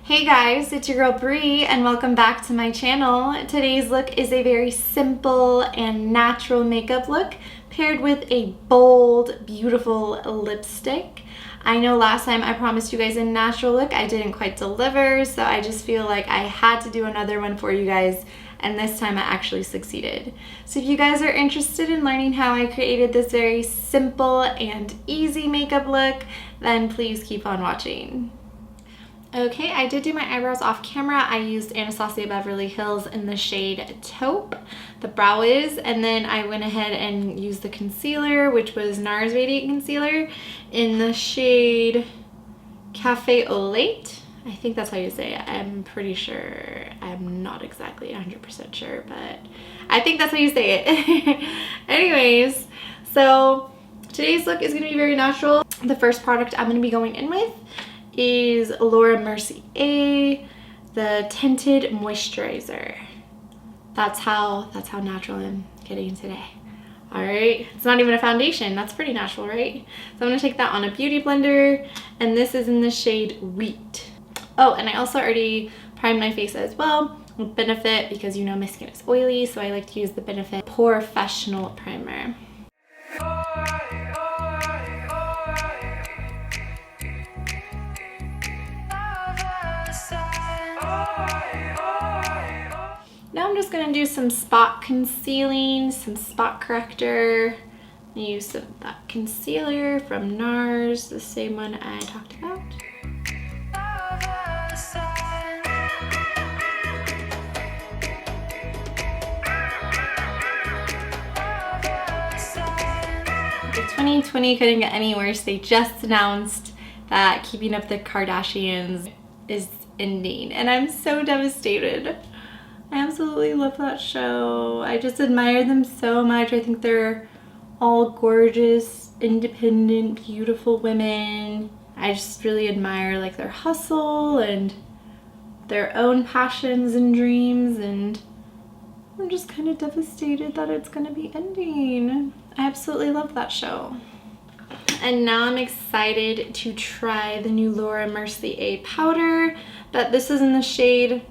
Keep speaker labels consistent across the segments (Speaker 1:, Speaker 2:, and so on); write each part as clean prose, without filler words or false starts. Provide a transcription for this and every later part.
Speaker 1: Hey guys, it's your girl Bree and welcome back to my channel. Today's look is a very simple and natural makeup look paired with a bold, beautiful lipstick. I know last time I promised you guys a natural look, I didn't quite deliver, so I just feel like I had to do another one for you guys, and this time I actually succeeded. So if you guys are interested in learning how I created this very simple and easy makeup look, then please keep on watching. Okay, I did do my eyebrows off camera. I used Anastasia Beverly Hills in the shade Taupe, the Brow Is, and then I went ahead and used the concealer, which was NARS Radiant Concealer in the shade Cafe Au Lait. I think that's how you say it. I'm pretty sure. I'm not exactly 100% sure, but I think that's how you say it. Anyways, so today's look is going to be very natural. The first product I'm going to be going in with is Laura Mercier, the Tinted Moisturizer. That's how natural I'm getting today. Alright, it's not even a foundation. That's pretty natural, right? So I'm going to take that on a beauty blender, and this is in the shade Wheat. Oh, and I also already primed my face as well with Benefit because you know my skin is oily, so I like to use the Benefit Professional Primer. Now I'm just going to do some spot concealing, some spot corrector. I use that concealer from NARS, the same one I talked about. The 2020 couldn't get any worse. They just announced that Keeping Up the Kardashians is ending, and I'm so devastated. I absolutely love that show. I just admire them so much. I think they're all gorgeous, independent, beautiful women. I just really admire like their hustle and their own passions and dreams, and I'm just kind of devastated that it's gonna be ending. I absolutely love that show. And now I'm excited to try the new Laura Mercier powder, but this is in the shade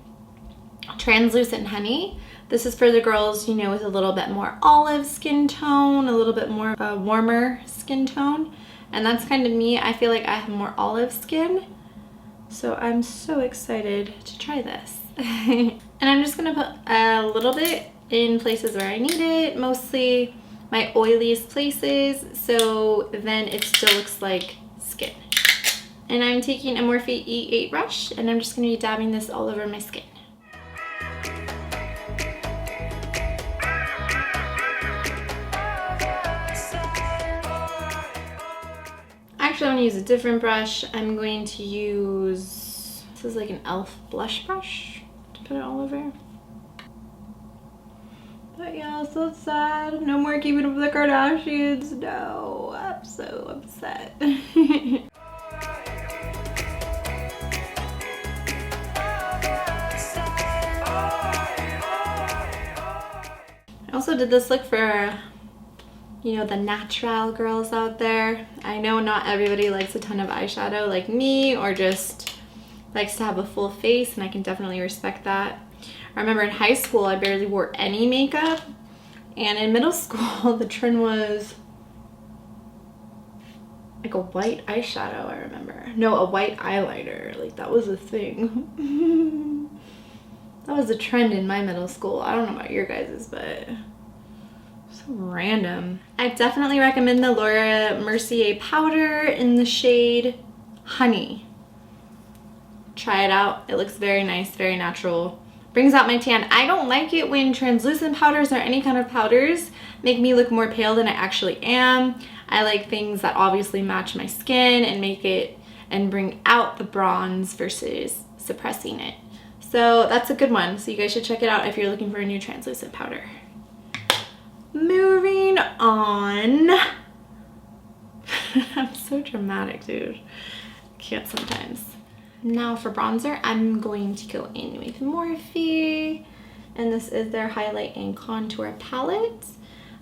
Speaker 1: Translucent Honey. This is for the girls, you know, with a little bit more olive skin tone, a little bit more warmer skin tone. And that's kind of me. I feel like I have more olive skin. So I'm so excited to try this. And I'm just going to put a little bit in places where I need it, mostly my oiliest places, so then it still looks like skin. And I'm taking a Morphe E8 brush, and I'm just going to be dabbing this all over my skin. Actually, I'm going to use a different brush. I'm going to use, this is like an e.l.f. blush brush to put it all over. But yeah, so sad. No more Keeping Up with the Kardashians. No, I'm so upset. I also did this look for, you know, the natural girls out there. I know not everybody likes a ton of eyeshadow like me, or just likes to have a full face, and I can definitely respect that. I remember in high school I barely wore any makeup, and in middle school the trend was like a white eyeshadow, I remember. No, a white eyeliner. Like, that was a thing. That was a trend in my middle school. I don't know about your guys's, but so random. I definitely recommend the Laura Mercier powder in the shade Honey. Try it out. It looks very nice, very natural. Brings out my tan. I don't like it when translucent powders or any kind of powders make me look more pale than I actually am. I like things that obviously match my skin and make it and bring out the bronze versus suppressing it. So that's a good one. So you guys should check it out if you're looking for a new translucent powder. Moving on. I'm so dramatic, dude. Can't sometimes. Now for bronzer, I'm going to go in with Morphe, and this is their highlight and contour palette.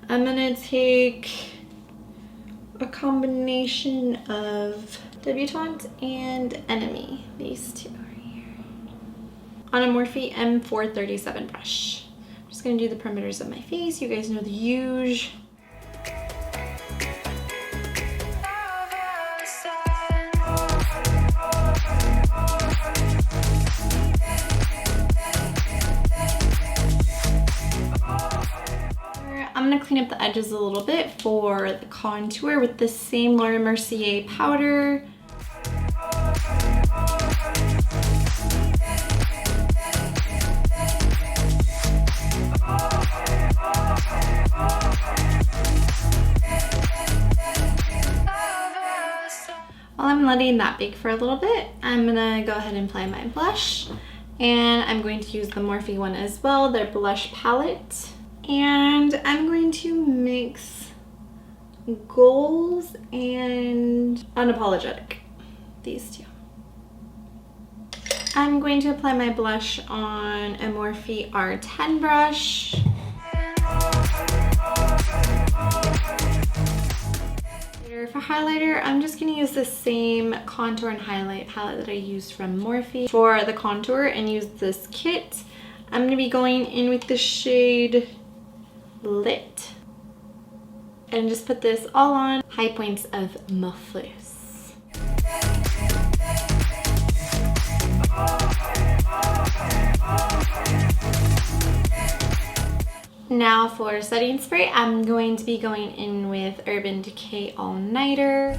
Speaker 1: I'm gonna take a combination of Debutante and Enemy, these two right here. on a Morphe M437 brush. I'm just gonna do the perimeters of my face. You guys know the usual. I'm gonna clean up the edges a little bit for the contour with the same Laura Mercier powder. While I'm letting that bake for a little bit, I'm gonna go ahead and apply my blush. And I'm going to use the Morphe one as well, their blush palette. And I'm going to mix Goals and Unapologetic, these two. I'm going to apply my blush on a Morphe R10 brush. For highlighter, I'm just going to use the same contour and highlight palette that I used from Morphe for the contour and use this kit. I'm going to be going in with the shade Lit and just put this all on high points of my face. Now for setting spray, I'm going to be going in with Urban Decay All Nighter.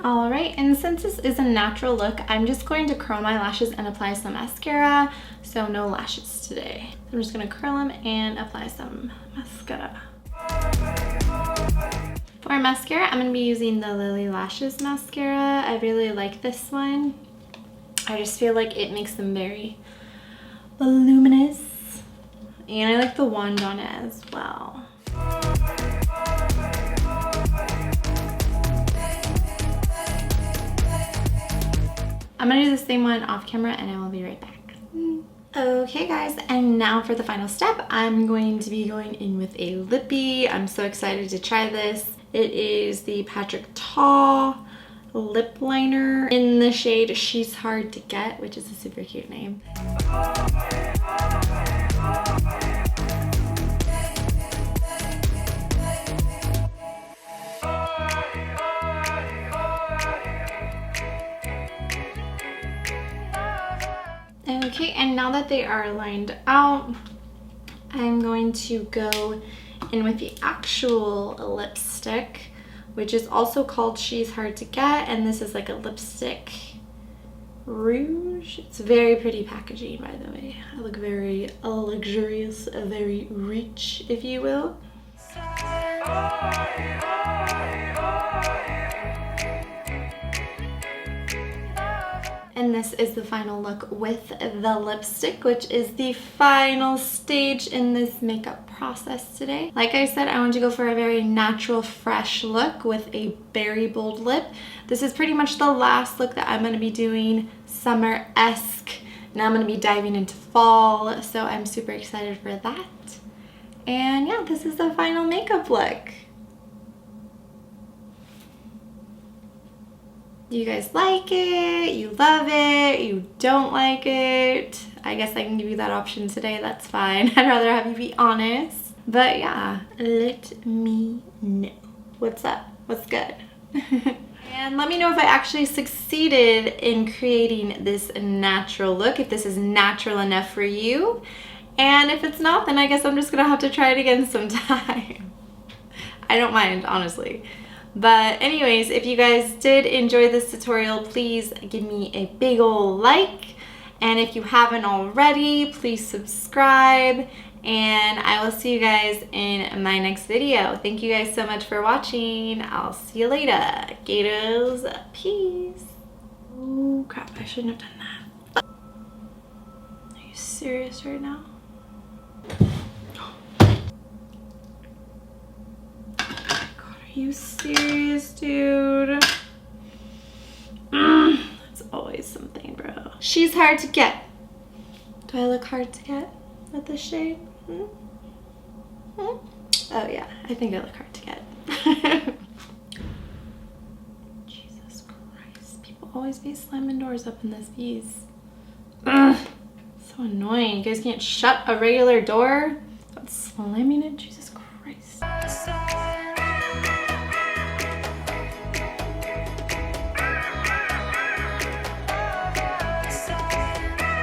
Speaker 1: Alright, and since this is a natural look, I'm just going to curl my lashes and apply some mascara. So no lashes today. I'm just going to curl them and apply some mascara. For mascara, I'm going to be using the Lily Lashes mascara. I really like this one. I just feel like it makes them very voluminous, and I like the wand on it as well. I'm gonna do the same one off camera and I will be right back. Okay guys, and now for the final step, I'm going to be going in with a lippy. I'm so excited to try this. It is the Patrick Ta lip liner in the shade She's Hard to Get, which is a super cute name. Okay, and now that they are lined out, I'm going to go in with the actual lipstick, which is also called She's Hard to Get, and this is like a lipstick rouge. It's very pretty packaging, by the way. I look very luxurious, very rich, if you will. And this is the final look with the lipstick, which is the final stage in this makeup process today. Like I said, I wanted to go for a very natural, fresh look with a very bold lip. This is pretty much the last look that I'm going to be doing, summer-esque. Now I'm going to be diving into fall, so I'm super excited for that. And yeah, this is the final makeup look. You guys like it, you love it, you don't like it. I guess I can give you that option today, that's fine. I'd rather have you be honest. But yeah, let me know. What's up? What's good? And let me know if I actually succeeded in creating this natural look, if this is natural enough for you. And if it's not, then I guess I'm just gonna have to try it again sometime. I don't mind, honestly. But anyways, if you guys did enjoy this tutorial, please give me a big ol' like. And if you haven't already, please subscribe. And I will see you guys in my next video. Thank you guys so much for watching. I'll see you later. Gators, peace. Oh crap, I shouldn't have done that. Are you serious right now? Are you serious, dude? It's always something, bro. She's hard to get. Do I look hard to get with this shade? Oh yeah, I think I look hard to get. Jesus Christ, people always be slamming doors up in this piece. Ugh, so annoying. You guys can't shut a regular door without slamming it. Jesus Christ.